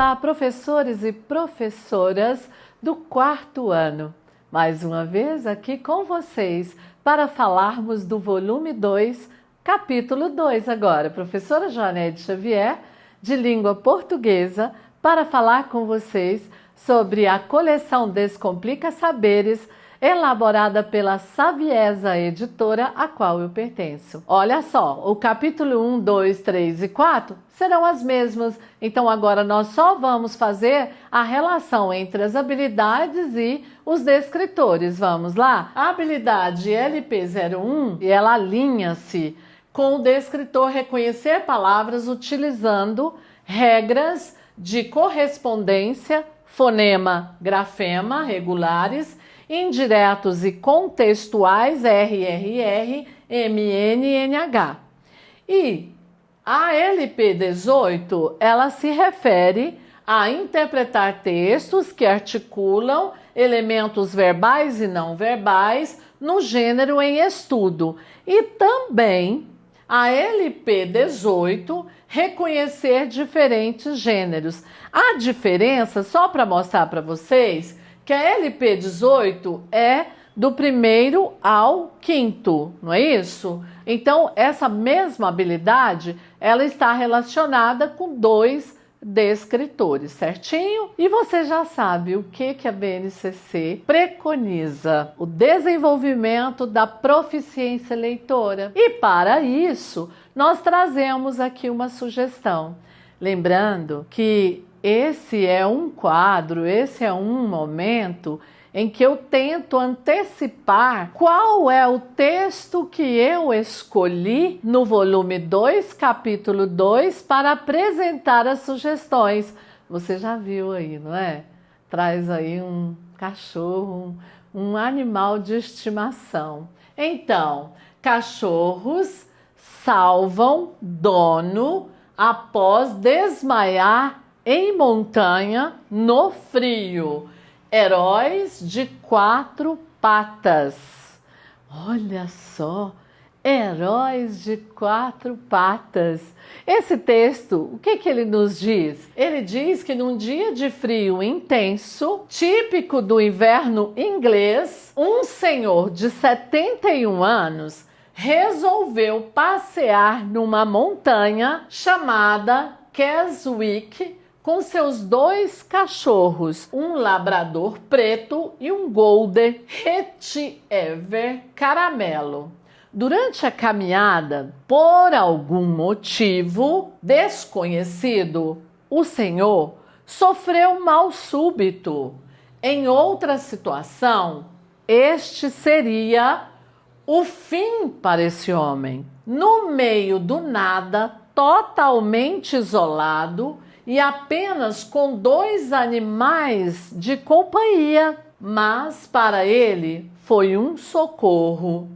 Olá, professores e professoras do quarto ano. Mais uma vez aqui com vocês para falarmos do volume 2, capítulo 2 agora. Professora Joanete Xavier, de língua portuguesa, para falar com vocês sobre a coleção Descomplica Saberes, elaborada pela Saviesa Editora, a qual eu pertenço. Olha só, o capítulo 1, 2, 3 e 4 serão as mesmas, então agora nós só vamos fazer a relação entre as habilidades e os descritores. Vamos lá? A habilidade LP01, ela alinha-se com o descritor reconhecer palavras utilizando regras de correspondência, fonema, grafema, regulares, indiretos e contextuais, RRR, MN e NH. E a LP18, ela se refere a interpretar textos que articulam elementos verbais e não verbais no gênero em estudo. E também a LP18, reconhecer diferentes gêneros. A diferença, só para mostrar para vocês, que a LP18 é do primeiro ao quinto, não é isso? Então, essa mesma habilidade, ela está relacionada com dois descritores, certinho? E você já sabe o que a BNCC preconiza: o desenvolvimento da proficiência leitora. E para isso, nós trazemos aqui uma sugestão. Lembrando que esse é um quadro, esse é um momento em que eu tento antecipar qual é o texto que eu escolhi no volume 2, capítulo 2, para apresentar as sugestões. Você já viu aí, não é? Traz aí um cachorro, um animal de estimação. Então, cachorros salvam dono após desmaiar em montanha no frio. Heróis de 4 patas. Olha só, heróis de 4 patas. Esse texto, o que ele nos diz? Ele diz que num dia de frio intenso, típico do inverno inglês, um senhor de 71 anos resolveu passear numa montanha chamada Keswick com seus 2 cachorros, um labrador preto e um golden retriever caramelo. Durante a caminhada, por algum motivo desconhecido, o senhor sofreu mal súbito. Em outra situação, este seria o fim para esse homem. No meio do nada, totalmente isolado e apenas com 2 animais de companhia, mas para ele foi um socorro.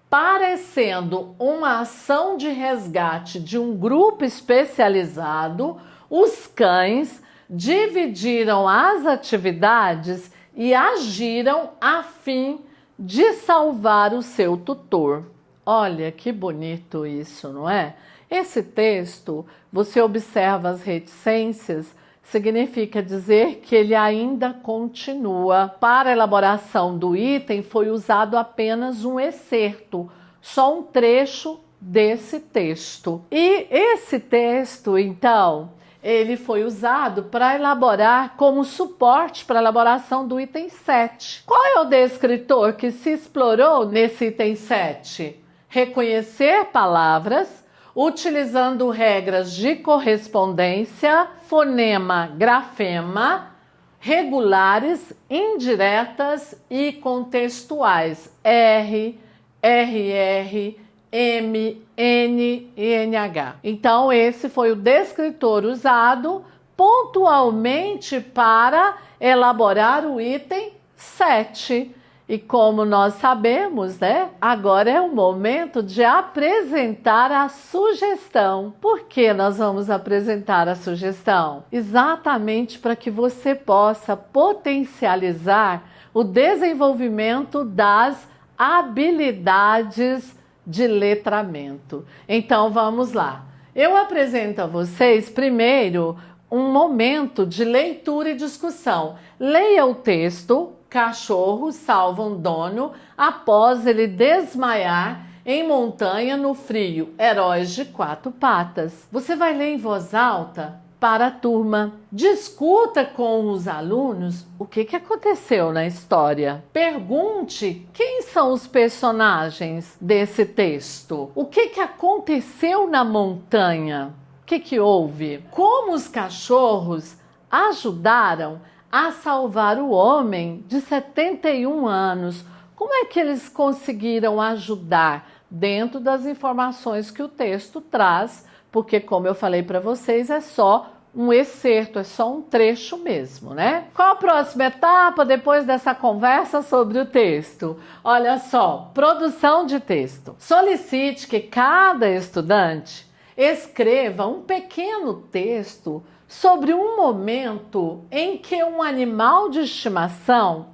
Parecendo uma ação de resgate de um grupo especializado, os cães dividiram as atividades e agiram a fim de salvar o seu tutor. Olha que bonito isso, não é? Esse texto, você observa as reticências, significa dizer que ele ainda continua. Para a elaboração do item foi usado apenas um excerto, só um trecho desse texto. E esse texto, então, ele foi usado para elaborar como suporte para a elaboração do item 7. Qual é o descritor que se explorou nesse item 7? Reconhecer palavras, utilizando regras de correspondência, fonema, grafema, regulares, indiretas e contextuais, R, RR, M, N e NH. Então, esse foi o descritor usado pontualmente para elaborar o item 7. E como nós sabemos, né? Agora é o momento de apresentar a sugestão. Por que nós vamos apresentar a sugestão? Exatamente para que você possa potencializar o desenvolvimento das habilidades de letramento. Então vamos lá. Eu apresento a vocês primeiro um momento de leitura e discussão. Leia o texto Cachorros Salvam Dono após ele desmaiar em montanha no frio. Heróis de quatro patas. Você vai ler em voz alta para a turma. Discuta com os alunos o que aconteceu na história. Pergunte quem são os personagens desse texto. O que aconteceu na montanha? O que houve? Como os cachorros ajudaram a salvar o homem de 71 anos? Como é que eles conseguiram ajudar dentro das informações que o texto traz? Porque, como eu falei para vocês, é só um excerto, é só um trecho mesmo, né? Qual a próxima etapa depois dessa conversa sobre o texto? Olha só, produção de texto. Solicite que cada estudante escreva um pequeno texto sobre um momento em que um animal de estimação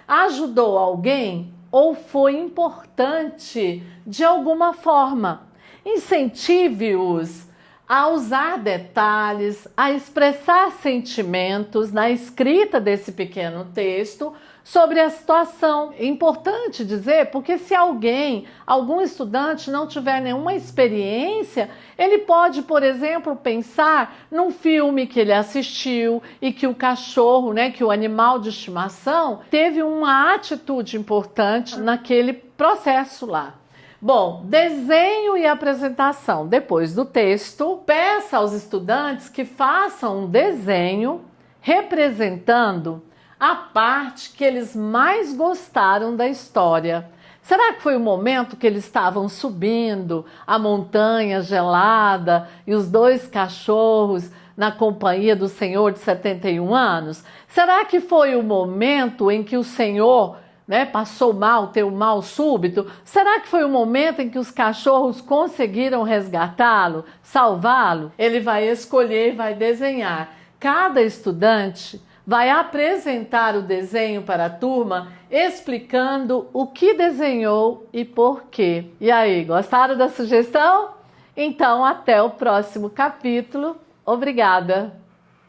ajudou alguém ou foi importante de alguma forma. Incentive-os a usar detalhes, a expressar sentimentos na escrita desse pequeno texto sobre a situação. É importante dizer, porque se algum estudante não tiver nenhuma experiência, ele pode, por exemplo, pensar num filme que ele assistiu e que o cachorro, que o animal de estimação, teve uma atitude importante naquele processo lá. Bom, desenho e apresentação. Depois do texto, peça aos estudantes que façam um desenho representando a parte que eles mais gostaram da história. Será que foi o momento que eles estavam subindo a montanha gelada e os dois cachorros na companhia do senhor de 71 anos? Será que foi o momento em que o senhor passou mal, teve um mal súbito? Será que foi o momento em que os cachorros conseguiram resgatá-lo, salvá-lo? Ele vai escolher e vai desenhar. Cada estudante vai apresentar o desenho para a turma, explicando o que desenhou e por quê. E aí, gostaram da sugestão? Então, até o próximo capítulo. Obrigada!